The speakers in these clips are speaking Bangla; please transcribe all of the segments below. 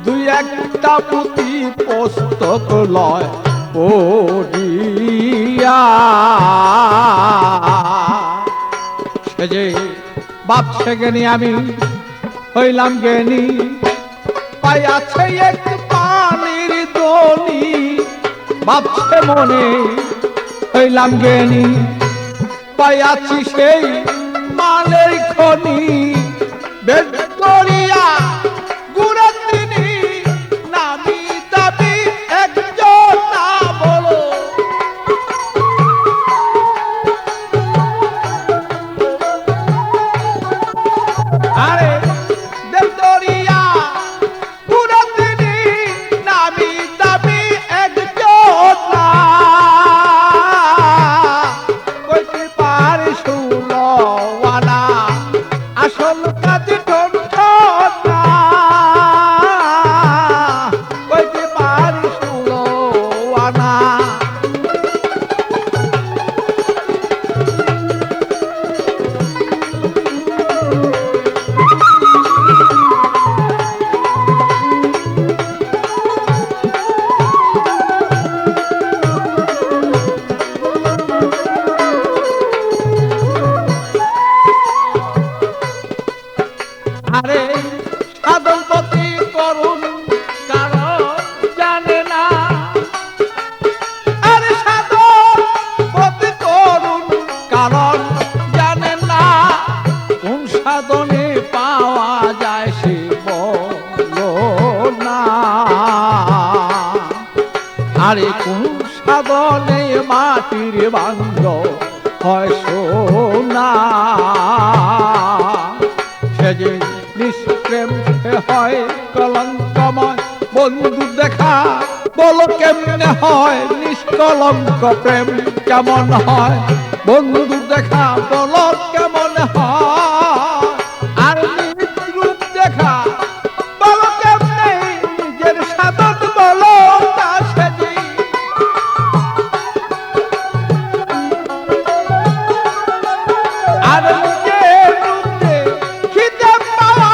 দুই একটা পুঁথি পুস্তক লয় পড়িয়া সে যে ভাবছে জ্ঞানী আমি হইলাম জ্ঞানী পাইয়াছে এক পানির দনি ভাবছে মনে হইলাম জ্ঞানী পাইয়াছি সেই মালের খনি বেদ করিয়া গুণা তিনি নামি দাবি একজন না বলো আরে বেদ করিয়া গুণা তিনি নামি দাবি একজন না কইতে পারে শুলওয়ানা আসল কাজে ঠোঁটা কইতে পারি শুলওয়ানা আরে সাধন পতি করুন কারণ জানে না আরে সাধন পতি করুন কারণ জানে না কোন সাধনে পাওয়া যায় সে বলো না আরে কোন সাধনে মাটির বান্ধ হয় সোনা সে যে নিষ্প্রেম হয় কলঙ্কময় বন্ধু দেখা বলো কেমনে হয় নিষ্কলঙ্ক প্রেম কেমন হয় বন্ধু দেখা বলো কেমন হয় আর নিজ রূপ দেখা বলো কেমনে নিজের সাধন বলো তা সেজি আর নিজের রূপে খিদে পাওয়া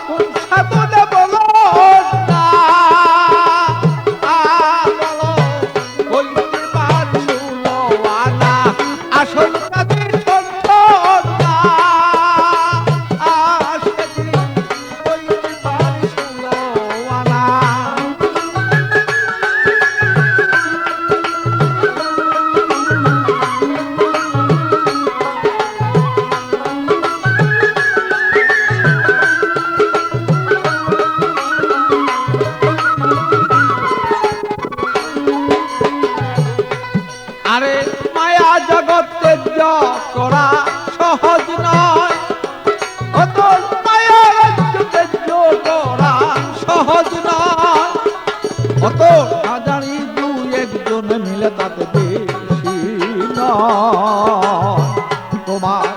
কোন সাধনে বলো না বলো বলতে পারি শুলওয়ানা আসল কাজে ঠোঁটা সেদিন বলতে পারি শুলওয়ানা আরে মায়া জগৎ ত্যায্য করা সহজ নয় অত মায়া রাজ্য ত্যায্য করা সহজ নয় অত হাজারি দুই একজন মিলে তাতে বেশি নয় তোমার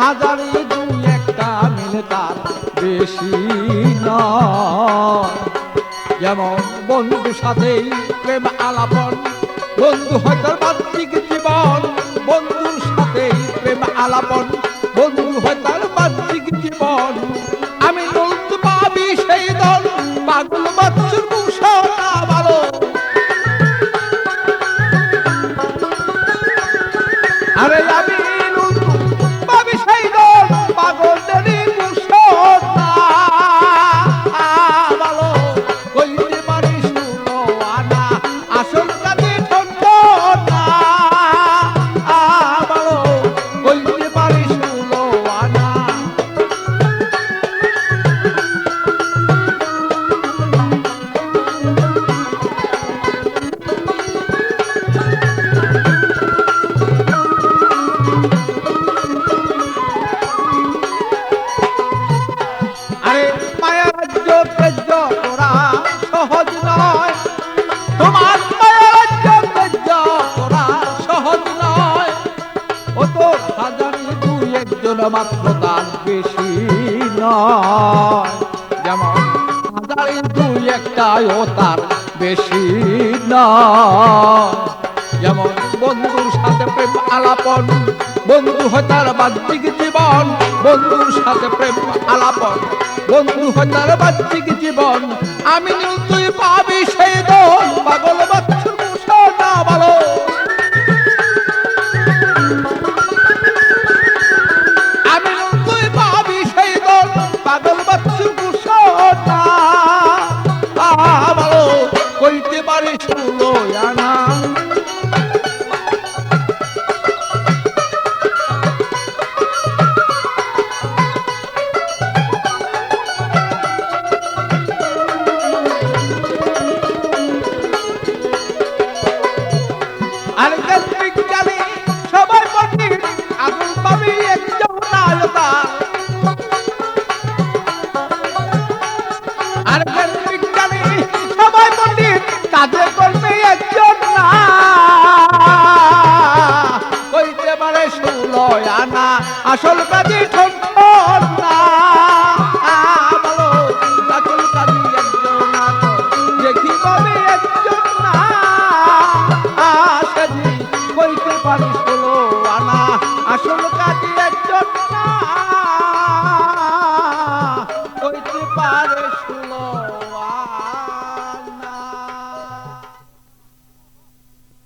হাজারি দুই একটা মিলে তার বেশি নয় যেমন বন্ধুর সাথেই প্রেম আলাপন বন্ধু হয় তার বাহ্যিক জীবন বন্ধুর সাথেই প্রেম আলাপন বন্ধু হয় তার বাহ্যিক জীবন আমি বলতে পাবি সেই দল পাগল বাচ্চুর মুসা ভালো আরে আমি পাবি সেই দল পাগলেরই মুসা ভালো কইতে পারি শুলওয়ানা আসল কাজে ঠোঁটা ভালো কইতে পারি শুলওয়ানা আরে মায়া রাজ্য ত্যায্য করা সহজ নয় তোমার মায়া রাজ্য ত্যায্য করা সহজ নয় ও তো হাজারি দুই একজন মাত্র তার বেশি নয় যেমন হাজারি দুই একটাই ও তার বেশি নয় যেমন বন্ধুর সাথে প্রেম আলাপন বন্ধু হয় তার বাহ্যিক জীবন বন্ধুর সাথে প্রেম আলাপন বন্ধু হয় তার বাহ্যিক জীবন। আমি নীল তুই পাবি সেই দল, পাগল বাচ্চু না ভালো। আমি নীল তুই পাবি সেই দল, পাগল বাচ্চু না ভালো। কইতে পারি 16 আনা। আর বিজ্ঞানী সবাই পণ্ডিত, আগুন পাবি একজন নায়তা। আর বিজ্ঞানী সবাই পণ্ডিত, কাজে করবে একজন না। কইতে পারে 16 আনা, আসল কাজে ঠন